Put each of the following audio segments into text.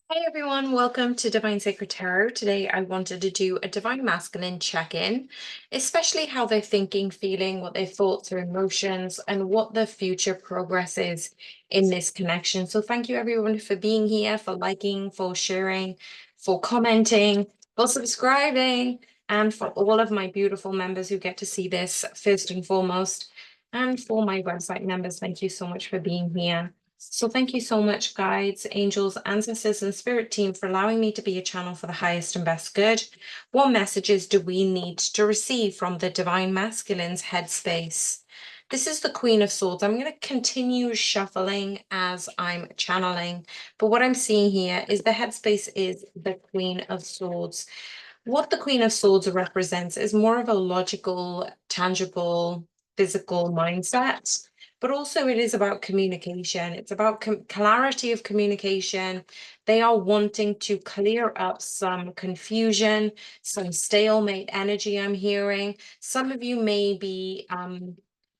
Hey everyone, welcome to Divine Sacred Tarot. Today I wanted to do a Divine Masculine check-in, especially how they're thinking, feeling, what their thoughts or emotions, and what the future progress is in this connection. So thank you everyone for being here, for liking, for sharing, for commenting, for subscribing, and for all of my beautiful members who get to see this first and foremost. And for my website members, thank you so much for being here. So thank you so much, guides, angels, ancestors, and spirit team for allowing me to be a channel for the highest and best good. What messages do we need to receive from the Divine Masculine's headspace? This is the Queen of Swords. I'm going to continue shuffling as I'm channeling, but what I'm seeing here is the headspace is the Queen of Swords. What the Queen of Swords represents is more of a logical, tangible, physical mindset, but also it is about communication. It's about clarity of communication. They are wanting to clear up some confusion, some stalemate energy I'm hearing. Some of you may be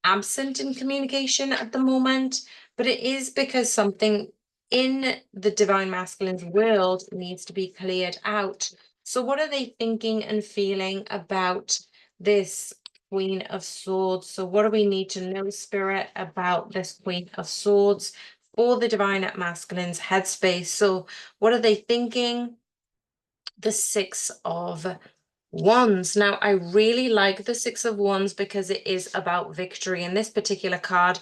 absent in communication at the moment, but it is because something in the Divine Masculine's world needs to be cleared out. So what are they thinking and feeling about this Queen of Swords? So what do we need to know, Spirit, about this Queen of Swords for the Divine Masculine's headspace? So what are they thinking? The Six of Wands. Now, I really like the Six of Wands because it is about victory. And this particular card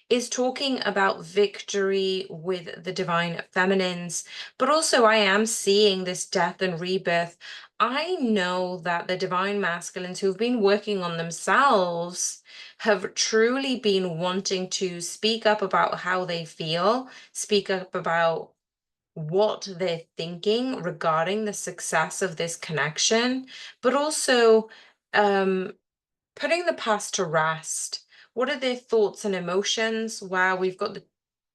is talking about victory with the divine feminines, but also I am seeing this death and rebirth. I know that the divine masculines who've been working on themselves have truly been wanting to speak up about how they feel, speak up about what they're thinking regarding the success of this connection, but also putting the past to rest. What are their thoughts and emotions? Wow, we've got the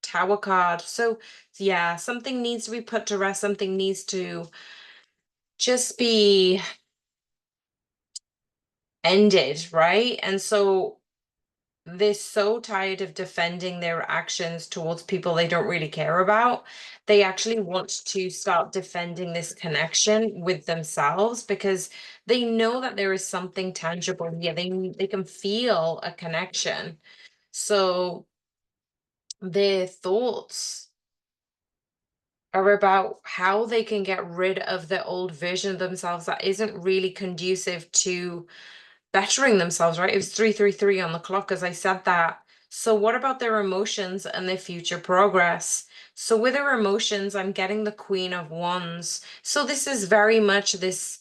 Tower card. So yeah, something needs to be put to rest. Something needs to just be ended, right? And so they're so tired of defending their actions towards people they don't really care about. They actually want to start defending this connection with themselves because they know that there is something tangible here. They can feel a connection. So their thoughts are about how they can get rid of the old version of themselves that isn't really conducive to bettering themselves, right? It was 333 on the clock as I said that. So what about their emotions and their future progress? So with their emotions, I'm getting the Queen of Wands. So this is very much this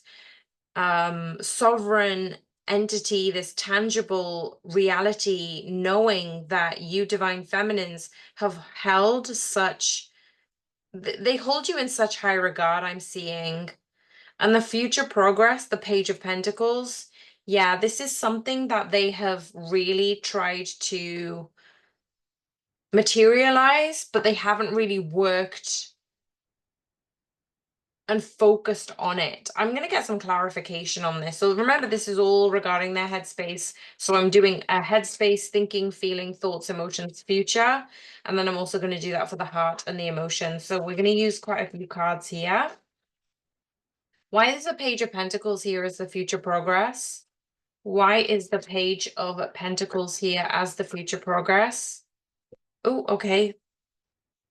sovereign entity, this tangible reality, knowing that you divine feminines have held such, they hold you in such high regard, I'm seeing. And the future progress, the Page of Pentacles, yeah, this is something that they have really tried to materialize, but they haven't really worked and focused on it. I'm going to get some clarification on this. So remember, this is all regarding their headspace. So I'm doing a headspace, thinking, feeling, thoughts, emotions, future. And then I'm also going to do that for the heart and the emotions. So we're going to use quite a few cards here. Why is the Page of Pentacles here as the future progress? Why is the Page of Pentacles here as the future progress? Oh, okay.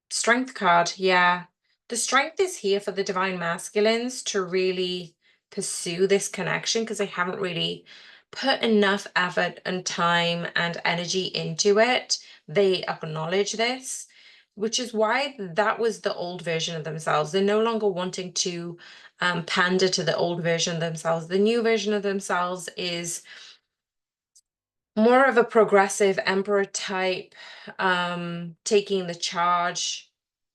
Strength card, yeah. The strength is here for the divine masculines to really pursue this connection because they haven't really put enough effort and time and energy into it. They acknowledge this, which is why that was the old version of themselves. They're no longer wanting to pander to the old version of themselves. The new version of themselves is more of a progressive emperor type, taking the charge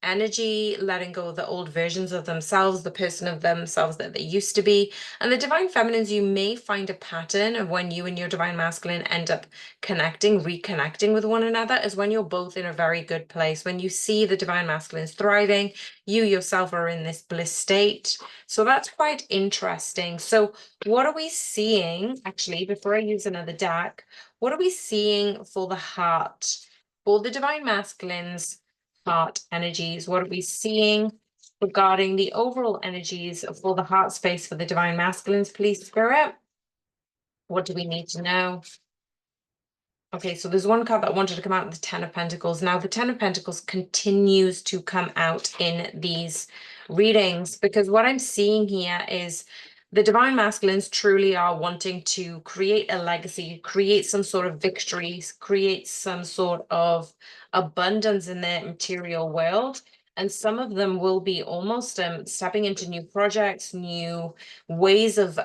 energy, letting go of the old versions of themselves, the person of themselves that they used to be. And the divine feminines, you may find a pattern of when you and your divine masculine end up connecting, reconnecting with one another, is when you're both in a very good place. When you see the divine masculines thriving, you yourself are in this bliss state. So that's quite interesting. So what are we seeing, actually, before I use another deck? What are we seeing for the heart? For the divine masculines, heart energies, what are we seeing regarding the overall energies for the heart space for the divine masculines, please, Spirit? What do we need to know? Okay, so there's one card that wanted to come out, the Ten of Pentacles. Now, the Ten of Pentacles continues to come out in these readings because what I'm seeing here is the divine masculines truly are wanting to create a legacy, create some sort of victories, create some sort of abundance in their material world. And some of them will be almost stepping into new projects, new ways of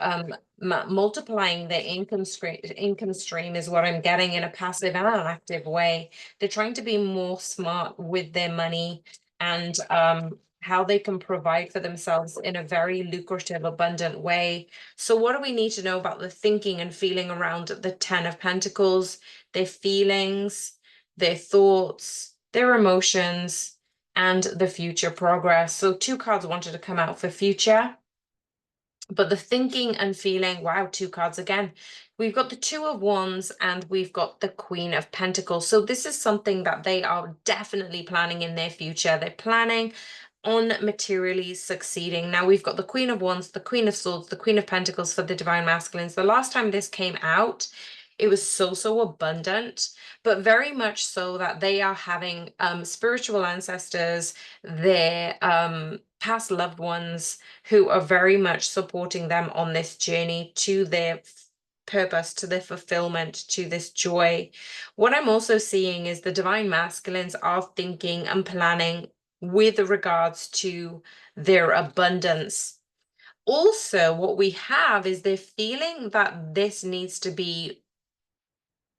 multiplying their income stream is what I'm getting in a passive and an active way. They're trying to be more smart with their money and how they can provide for themselves in a very lucrative, abundant way. So what do we need to know about the thinking and feeling around the Ten of Pentacles, their feelings, their thoughts, their emotions, and the future progress? So two cards wanted to come out for future. But the thinking and feeling, wow, two cards again. We've got the Two of Wands and we've got the Queen of Pentacles. So this is something that they are definitely planning in their future. They're planning on materially succeeding. Now we've got the Queen of Wands, the Queen of Swords, the Queen of Pentacles for the divine masculines. The last time this came out, it was so abundant, but very much so that they are having spiritual ancestors, their past loved ones who are very much supporting them on this journey to their purpose, to their fulfillment, to this joy. What I'm also seeing is the divine masculines are thinking and planning with regards to their abundance. Also, what we have is they're feeling that this needs to be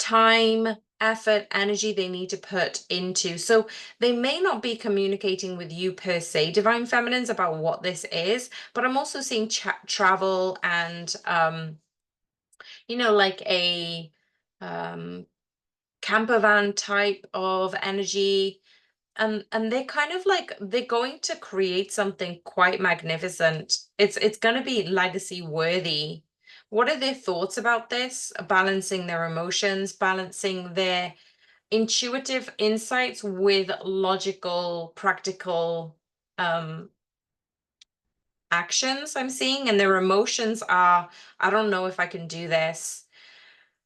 time, effort, energy they need to put into. So they may not be communicating with you per se, divine feminines, about what this is, but I'm also seeing travel and like a camper van type of energy. And they're kind of like they're going to create something quite magnificent. It's going to be legacy worthy. What are their thoughts about this? Balancing their emotions, balancing their intuitive insights with logical, practical actions I'm seeing, and their emotions are, I don't know if I can do this.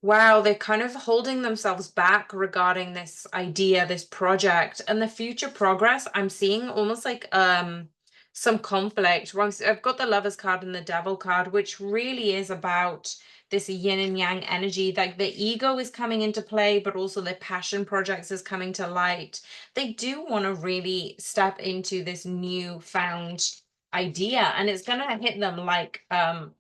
Wow, they're kind of holding themselves back regarding this idea, this project, and the future progress. I'm seeing almost like some conflict. Well, I've got the Lovers card and the Devil card, which really is about this yin and yang energy. Like the ego is coming into play, but also their passion projects is coming to light. They do want to really step into this new found idea, and it's gonna hit them like an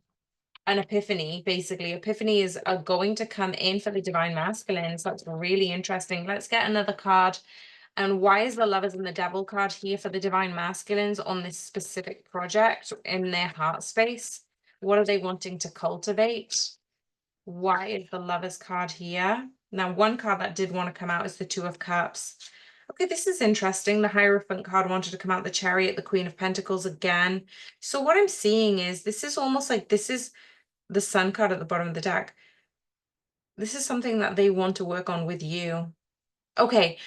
epiphany. Basically, epiphanies are going to come in for the divine masculines. That's really interesting. Let's get another card. And why is the Lovers and the Devil card here for the divine masculines on this specific project in their heart space? What are they wanting to cultivate? Why is the Lovers card here? Now, one card that did want to come out is the Two of Cups. Okay, this is interesting. The Hierophant card wanted to come out, the Chariot, the Queen of Pentacles again. So what I'm seeing is this is almost like this is the Sun card at the bottom of the deck. This is something that they want to work on with you. Okay,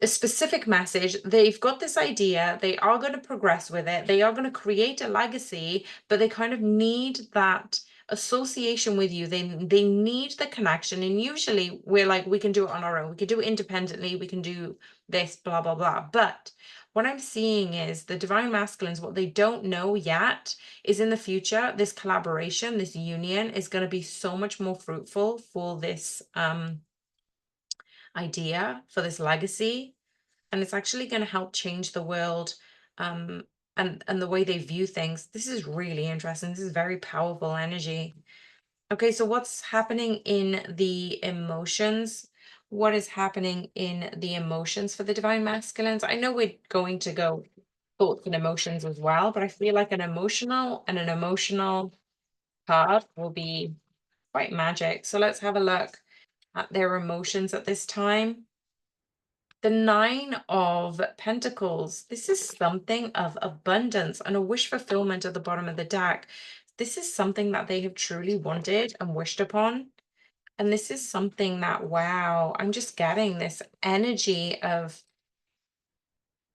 a specific message. They've got this idea. They are going to progress with it. They are going to create a legacy, but they kind of need that association with you. They need the connection. And usually we're like, we can do it on our own. We can do it independently. We can do this, blah, blah, blah. But what I'm seeing is the divine masculines, what they don't know yet is in the future, this collaboration, this union is going to be so much more fruitful for this idea, for this legacy, and it's actually going to help change the world and the way they view things. This is really interesting. This is very powerful energy. Okay, so what's happening in the emotions? What is happening in the emotions for the divine masculines? I know we're going to go thoughts and emotions as well, but I feel like an emotional card will be quite magic. So let's have a look at their emotions at this time. The Nine of Pentacles. This is something of abundance and a wish fulfillment at the bottom of the deck. This is something that they have truly wanted and wished upon. And this is something that, wow, I'm just getting this energy of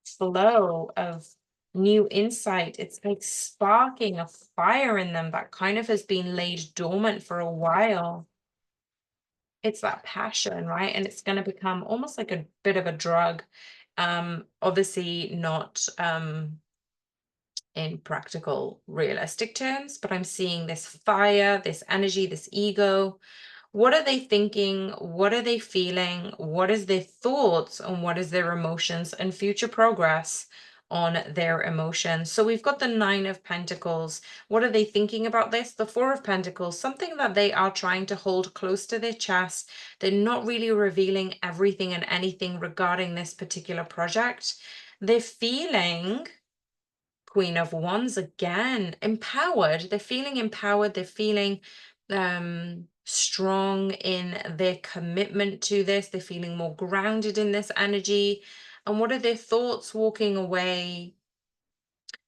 flow, of new insight. It's like sparking a fire in them that kind of has been laid dormant for a while. It's that passion, right? And it's going to become almost like a bit of a drug. Obviously not in practical, realistic terms, but I'm seeing this fire, this energy, this ego. What are they thinking? What are they feeling? What is their thoughts and what is their emotions and future progress on their emotions? So we've got the Nine of Pentacles. What are they thinking about this? The Four of Pentacles, something that they are trying to hold close to their chest. They're not really revealing everything and anything regarding this particular project. They're feeling Queen of Wands again, empowered. They're feeling empowered. They're feeling strong in their commitment to this. They're feeling more grounded in this energy. And what are their thoughts walking away?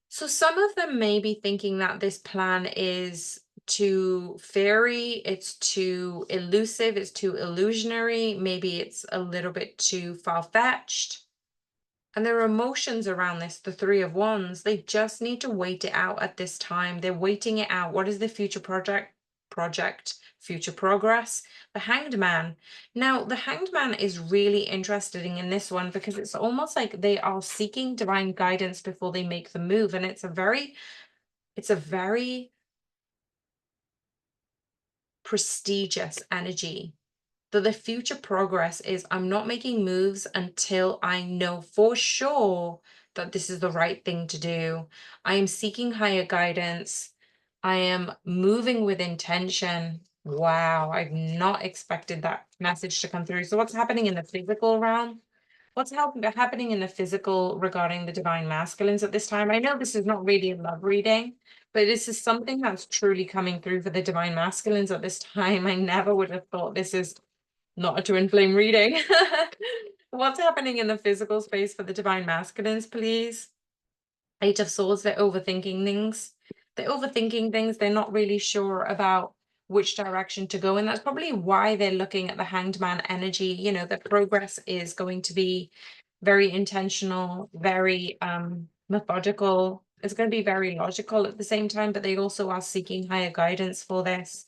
So some of them may be thinking that this plan is too fairy, it's too elusive, it's too illusionary, maybe it's a little bit too far-fetched. And there are emotions around this, the Three of Wands. They just need to wait it out at this time. They're waiting it out. What is the future future progress? The Hanged Man. Now, the Hanged Man is really interesting in this one because it's almost like they are seeking divine guidance before they make the move. And it's a very prestigious energy. The future progress is I'm not making moves until I know for sure that this is the right thing to do. I am seeking higher guidance. I am moving with intention. Wow, I've not expected that message to come through. So what's happening in the physical realm? What's happening in the physical regarding the divine masculines at this time? I know this is not really a love reading, but this is something that's truly coming through for the divine masculines at this time. I never would have thought this is not a twin flame reading. What's happening in the physical space for the divine masculines, please? Eight of Swords, they're overthinking things. They're overthinking things. They're not really sure about which direction to go. And that's probably why they're looking at the Hanged Man energy. You know, the progress is going to be very intentional, very methodical. It's going to be very logical at the same time, but they also are seeking higher guidance for this.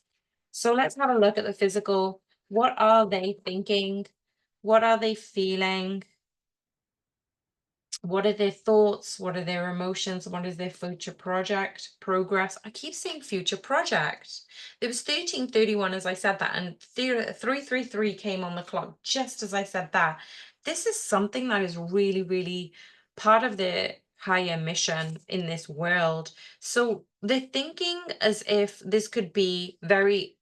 So let's have a look at the physical. What are they thinking? What are they feeling? What are their thoughts? What are their emotions? What is their future project progress? I keep saying future project. There was 1331 as I said that, and 333 came on the clock just as I said that. This is something that is really, really part of their higher mission in this world. So they're thinking as if this could be very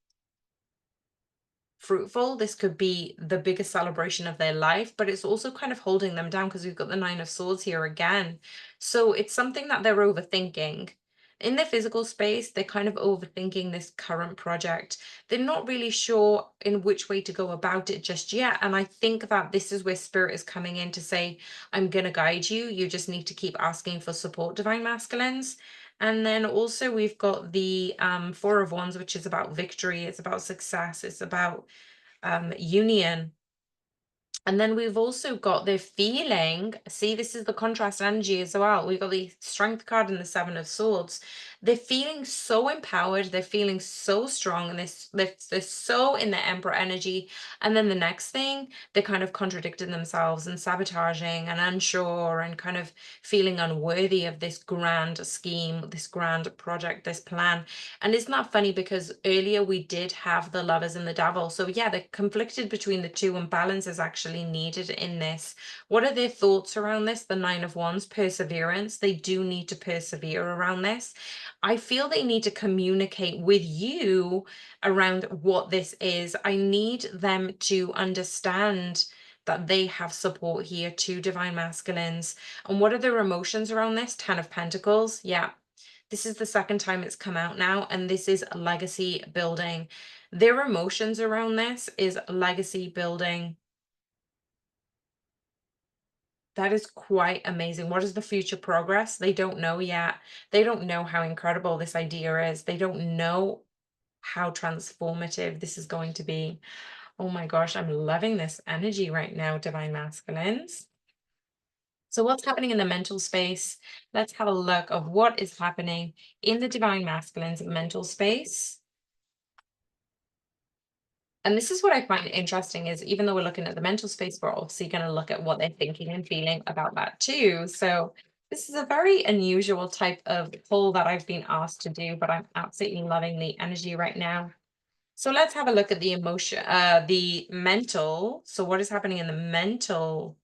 fruitful. This could be the biggest celebration of their life, but it's also kind of holding them down because we've got the Nine of Swords here again. So it's something that they're overthinking. In their physical space, they're kind of overthinking this current project. They're not really sure in which way to go about it just yet. And I think that this is where spirit is coming in to say, I'm going to guide you. You just need to keep asking for support, divine masculines. And then also we've got the Four of Wands, which is about victory. It's about success. It's about union. And then we've also got the feeling, see, this is the contrast energy as well. We've got the Strength card and the Seven of Swords. They're feeling so empowered. They're feeling so strong. And they're so in the Emperor energy. And then the next thing, they're kind of contradicting themselves and sabotaging and unsure and kind of feeling unworthy of this grand scheme, this grand project, this plan. And isn't that funny? Because earlier we did have the Lovers and the Devil. So yeah, they're conflicted between the two and balance is actually needed in this. What are their thoughts around this? The Nine of Wands, perseverance. They do need to persevere around this. I feel they need to communicate with you around what this is. I need them to understand that they have support here to divine masculines. And what are their emotions around this? Ten of Pentacles. Yeah. This is the second time it's come out now, and this is legacy building. Their emotions around this is legacy building. That is quite amazing. What is the future progress? They don't know yet. They don't know how incredible this idea is. They don't know how transformative this is going to be. Oh my gosh, I'm loving this energy right now, divine masculines. So what's happening in the mental space? Let's have a look of what is happening in the divine masculine's mental space. And this is what I find interesting is even though we're looking at the mental space, we're obviously going to look at what they're thinking and feeling about that too. So this is a very unusual type of pull that I've been asked to do, but I'm absolutely loving the energy right now. So let's have a look at the emotion, the mental. So what is happening in the mental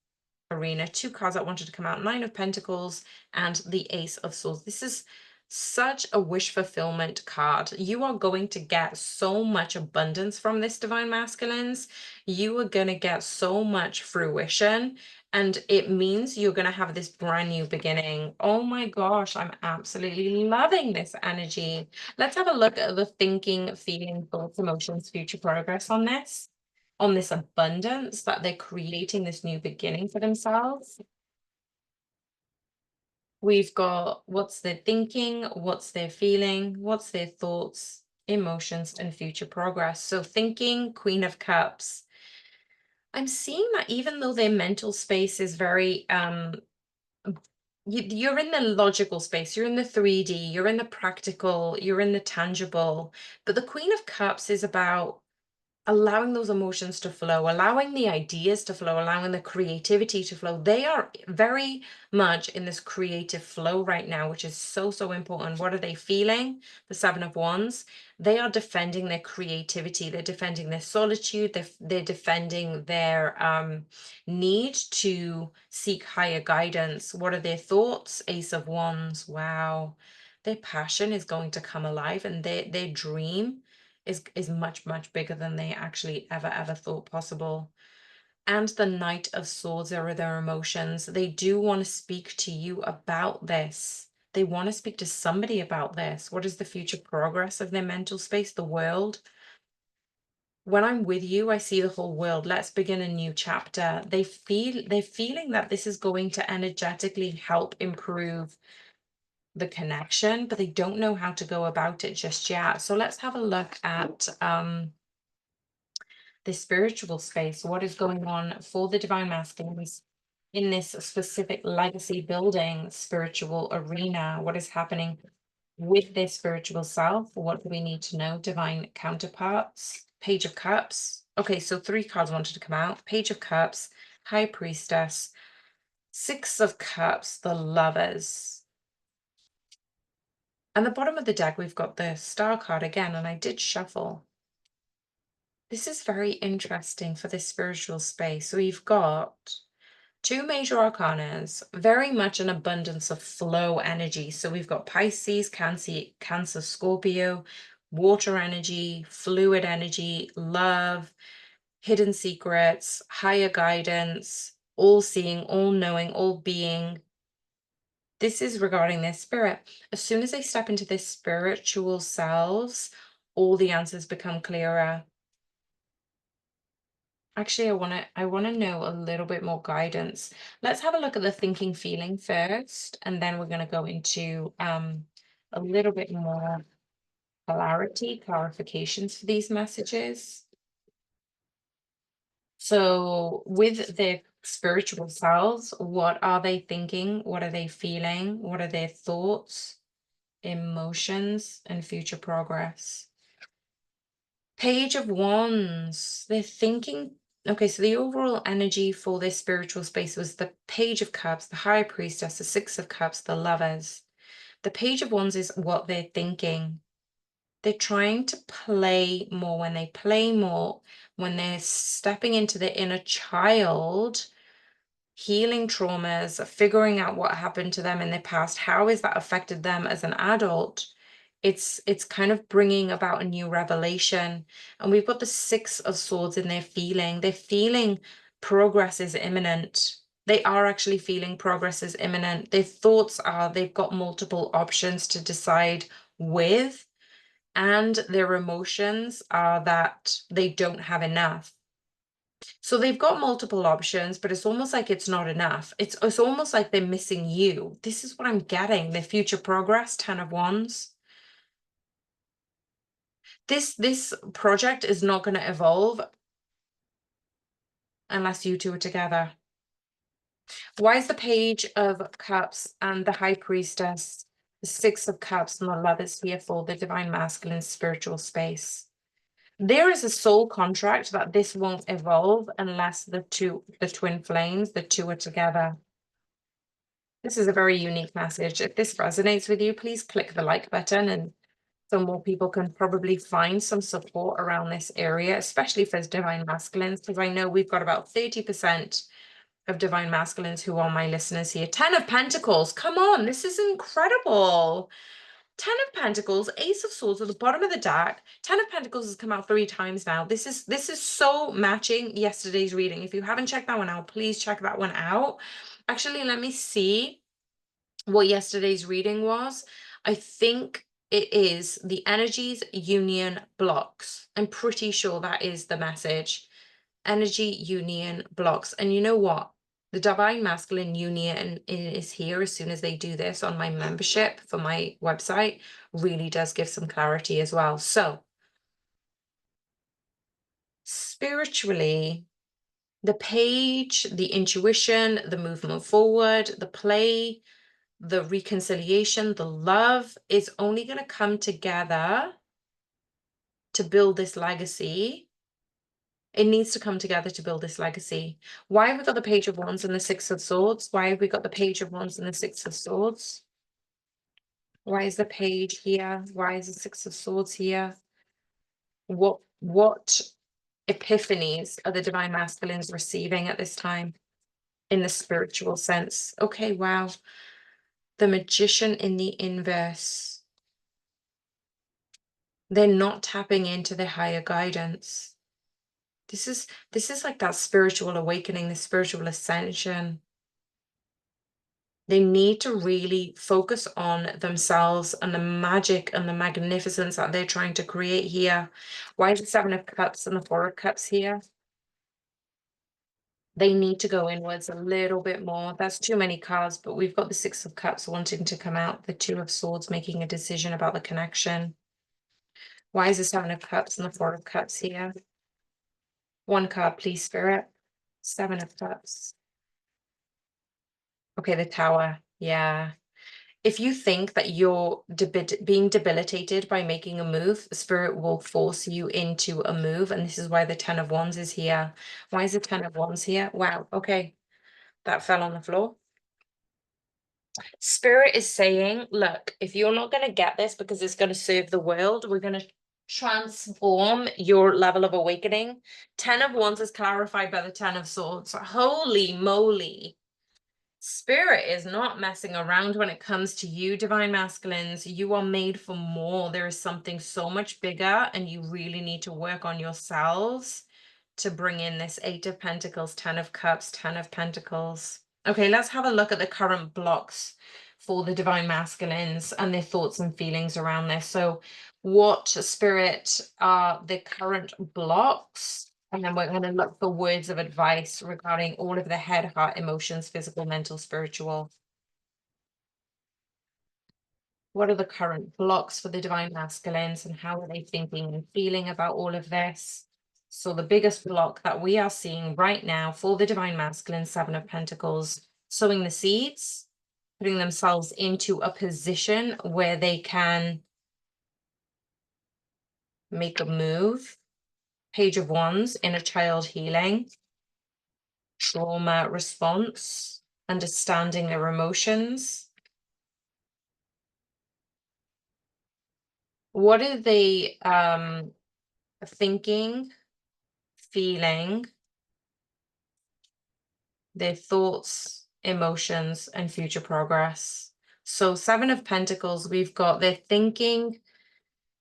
arena? Two cards that wanted to come out: Nine of Pentacles and the Ace of Swords. This is such a wish fulfillment card. You are going to get so much abundance from this divine masculines. You are going to get so much fruition, and it means you're going to have this brand new beginning. Oh my gosh, I'm absolutely loving this energy. Let's have a look at the thinking, feeling, thoughts, emotions, future progress on this abundance that they're creating this new beginning for themselves. We've got what's their thinking, what's their feeling, what's their thoughts, emotions, and future progress. So, thinking, Queen of Cups. I'm seeing that even though their mental space is very, you're in the logical space, you're in the 3D, you're in the practical, you're in the tangible. But the Queen of Cups is about allowing those emotions to flow, allowing the ideas to flow, allowing the creativity to flow. They are very much in this creative flow right now, which is so, so important. What are they feeling? The Seven of Wands. They are defending their creativity. They're defending their solitude. They're defending their need to seek higher guidance. What are their thoughts? Ace of Wands. Wow. Their passion is going to come alive, and their dream is much, much bigger than they actually ever thought possible. And the Knight of Swords are their emotions. They do want to speak to you about this. They want to speak to somebody about this. What is the future progress of their mental space? The world. When I'm with you, I see the whole world. Let's begin a new chapter. They're feeling that this is going to energetically help improve the connection, but they don't know how to go about it just yet. So let's have a look at the spiritual space. What is going on for the divine masculines in this specific legacy building spiritual arena? What is happening with their spiritual self? What do we need to know? Divine counterparts. Page of Cups. Okay, so three cards wanted to come out: Page of Cups, High Priestess, Six of Cups, the Lovers. And the bottom of the deck, we've got the Star card again, and I did shuffle. This is very interesting for this spiritual space. We've got two major arcanas, very much an abundance of flow energy. So we've got Pisces, Cancer, Scorpio, water energy, fluid energy, love, hidden secrets, higher guidance, all seeing, all knowing, all being. This is regarding their spirit. As soon as they step into their spiritual selves, all the answers become clearer. Actually, I want to know a little bit more guidance. Let's have a look at the thinking feeling first, and then we're going to go into a little bit more clarity, clarifications for these messages. So, with their spiritual selves, what are they thinking? What are they feeling? What are their thoughts, emotions, and future progress? Page of Wands. They're thinking. Okay, so the overall energy for this spiritual space was the Page of Cups, the High Priestess, the Six of Cups, the Lovers. The Page of Wands is what they're thinking. They're trying to play more. When they play more, when they're stepping into their inner child, healing traumas, figuring out what happened to them in their past, how has that affected them as an adult? It's kind of bringing about a new revelation. And we've got the Six of Swords in their feeling. They're feeling progress is imminent. They are actually feeling progress is imminent. Their thoughts are they've got multiple options to decide with, and their emotions are that they don't have enough. So they've got multiple options, but it's almost like it's not enough. It's almost like they're missing you. This is what I'm getting. Their future progress, Ten of Wands. This project is not going to evolve unless you two are together. Why is the Page of Cups and the High Priestess, the Six of Cups, and the Lovers here for the Divine Masculine spiritual space? There is a soul contract that this won't evolve unless the twin flames, the two are together. This is a very unique message. If this resonates with you, please click the like button, and so more people can probably find some support around this area, especially for divine masculines, because I know we've got about 30% of divine masculines who are my listeners here. 10 of Pentacles. Come on, this is incredible. 10 of Pentacles, Ace of Swords at the bottom of the deck. 10 of Pentacles has come out 3 times now. This is so matching yesterday's reading. If you haven't checked that one out, please check that one out. Actually, let me see what yesterday's reading was. I think it is the energies union blocks. I'm pretty sure that is the message. Energy union blocks. And you know what? The Divine Masculine Union is here as soon as they do this on my membership for my website. Really does give some clarity as well. So, spiritually, the page, the intuition, the movement forward, the play, the reconciliation, the love is only going to come together to build this legacy. It needs to come together to build this legacy. Why have we got the Page of Wands and the Six of Swords? Why have we got the Page of Wands and the Six of Swords? Why is the Page here? Why is the Six of Swords here? What epiphanies are the Divine Masculines receiving at this time in the spiritual sense? Okay, wow. The Magician in the inverse. They're not tapping into their higher guidance. This is like that spiritual awakening, the spiritual ascension. They need to really focus on themselves and the magic and the magnificence that they're trying to create here. Why is the Seven of Cups and the Four of Cups here? They need to go inwards a little bit more. That's too many cards, but we've got the Six of Cups wanting to come out, the Two of Swords making a decision about the connection. Why is the Seven of Cups and the Four of Cups here? One card, please, Spirit. Seven of Cups. Okay, the Tower. Yeah. If you think that you're being debilitated by making a move, Spirit will force you into a move. And this is why the Ten of Wands is here. Why is the Ten of Wands here? Wow. Okay. That fell on the floor. Spirit is saying, look, if you're not going to get this because it's going to serve the world, we're going to transform your level of awakening. 10 of Wands is clarified by the 10 of Swords. Holy moly. Spirit is not messing around when it comes to you, Divine Masculines. You are made for more. There is something so much bigger, and you really need to work on yourselves to bring in this Eight of Pentacles, 10 of Cups, 10 of Pentacles. Okay, let's have a look at the current blocks for the Divine Masculines and their thoughts and feelings around this. So what, Spirit, are the current blocks? And then we're going to look for words of advice regarding all of the head, heart, emotions, physical, mental, spiritual. What are the current blocks for the Divine Masculines, and how are they thinking and feeling about all of this? So the biggest block that we are seeing right now for the Divine Masculine, Seven of Pentacles, sowing the seeds, putting themselves into a position where they can make a move. Page of Wands, inner child healing, trauma response, understanding their emotions. What are they thinking, feeling, their thoughts, emotions, and future progress? So Seven of Pentacles, we've got they're thinking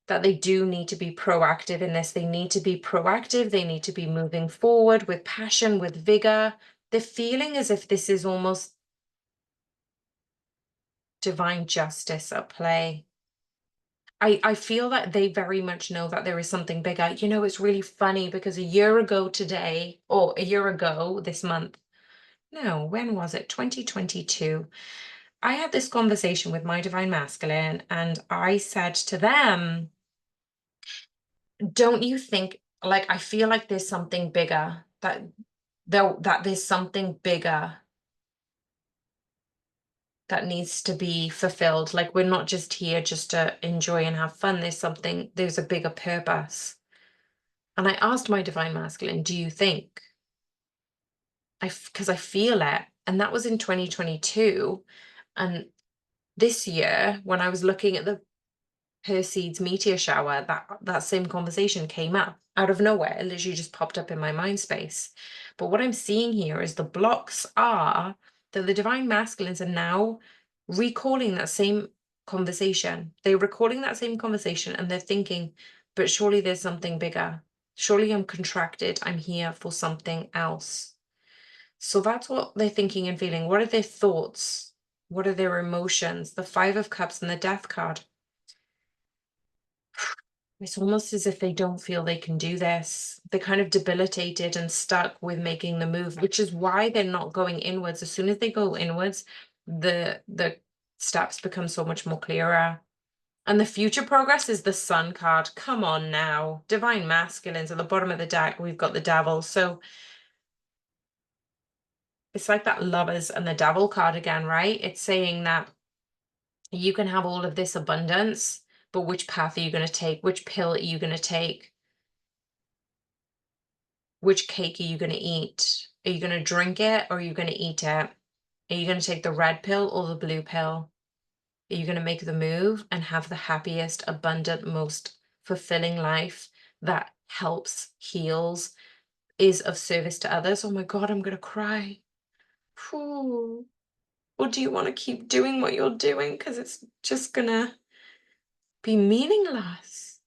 that they do need to be proactive in this. They need to be proactive. They need to be moving forward with passion, with vigor. They're feeling as if this is almost divine justice at play. I feel that they very much know that there is something bigger. You know, it's really funny because a year ago today, or a year ago this month, no, when was it? 2022. I had this conversation with my divine masculine, and I said to them, don't you think, like, I feel like there's something bigger, that there's something bigger that needs to be fulfilled. Like we're not just here just to enjoy and have fun. There's a bigger purpose. And I asked my divine masculine, do you think? Because I feel it. And that was in 2022. And this year, when I was looking at the Perseids meteor shower, that same conversation came up out of nowhere. It literally just popped up in my mind space. But what I'm seeing here is the blocks are that the divine masculines are now recalling that same conversation. They're recalling that same conversation and they're thinking, but surely there's something bigger. Surely I'm contracted. I'm here for something else. So that's what they're thinking and feeling. What are their thoughts? What are their emotions? The Five of Cups and the Death card. It's almost as if they don't feel they can do this. They're kind of debilitated and stuck with making the move, which is why they're not going inwards. As soon as they go inwards, the steps become so much more clearer. And the future progress is the Sun card. Come on now. Divine masculines at the bottom of the deck, we've got the Devil. So it's like that Lovers and the Devil card again, right? It's saying that you can have all of this abundance, but which path are you going to take? Which pill are you going to take? Which cake are you going to eat? Are you going to drink it or are you going to eat it? Are you going to take the red pill or the blue pill? Are you going to make the move and have the happiest, abundant, most fulfilling life that helps, heals, is of service to others? Oh my God, I'm going to cry. Whew. Or do you want to keep doing what you're doing because it's just going to be meaningless?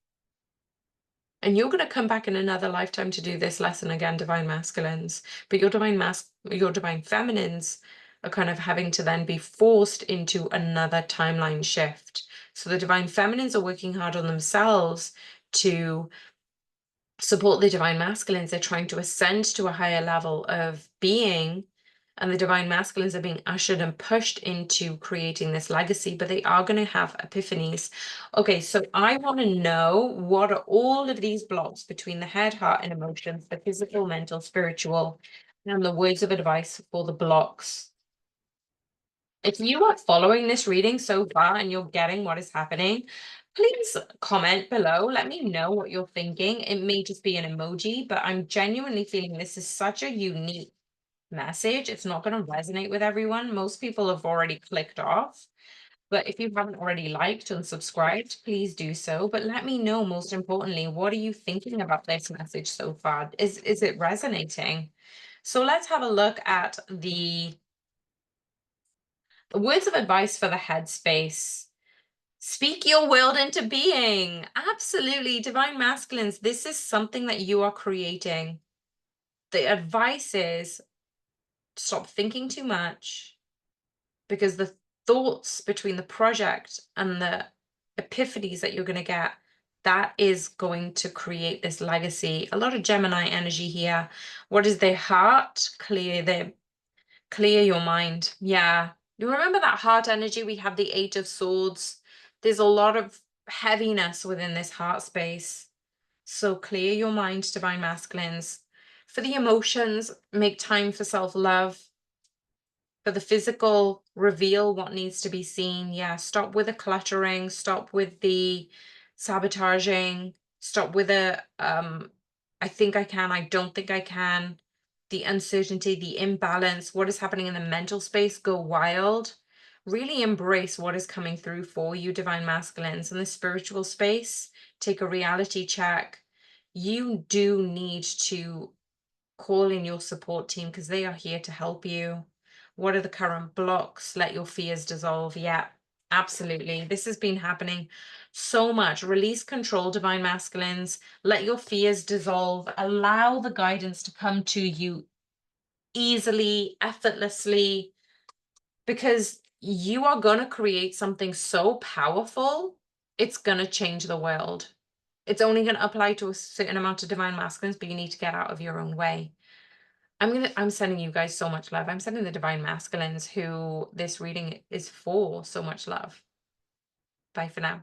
And you're going to come back in another lifetime to do this lesson again, divine masculines. But your your divine feminines are kind of having to then be forced into another timeline shift. So the divine feminines are working hard on themselves to support the divine masculines. They're trying to ascend to a higher level of being, and the divine masculines are being ushered and pushed into creating this legacy, but they are going to have epiphanies. Okay, so I want to know, what are all of these blocks between the head, heart, and emotions, the physical, mental, spiritual, and the words of advice for the blocks? If you are following this reading so far and you're getting what is happening, please comment below. Let me know what you're thinking. It may just be an emoji, but I'm genuinely feeling this is such a unique message. It's not going to resonate with everyone. Most people have already clicked off. But if you haven't already liked and subscribed, please do so. But let me know, most importantly, what are you thinking about this message so far? Is it resonating? So let's have a look at the words of advice for the headspace. Speak your world into being. Absolutely. Divine masculines, this is something that you are creating. The advice is stop thinking too much, because the thoughts between the project and the epiphanies that you're going to get, that is going to create this legacy. A lot of Gemini energy here. What is their heart? Clear your mind. Yeah. You remember that heart energy? We have the Eight of Swords. There's a lot of heaviness within this heart space. So clear your mind, divine masculines. For the emotions, make time for self-love. For the physical, reveal what needs to be seen. Yeah, stop with the cluttering, stop with the sabotaging, stop with the I think I can, I don't think I can, the uncertainty, the imbalance, what is happening in the mental space. Go wild. Really embrace what is coming through for you, divine masculines. In the spiritual space, take a reality check. You do need to call in your support team because they are here to help you. What are the current blocks? Let your fears dissolve. Yeah, absolutely. This has been happening so much. Release control, divine masculines. Let your fears dissolve. Allow the guidance to come to you easily, effortlessly, because you are going to create something so powerful. It's going to change the world. It's only going to apply to a certain amount of divine masculines, but you need to get out of your own way. I'm sending you guys so much love. I'm sending the divine masculines who this reading is for so much love. Bye for now.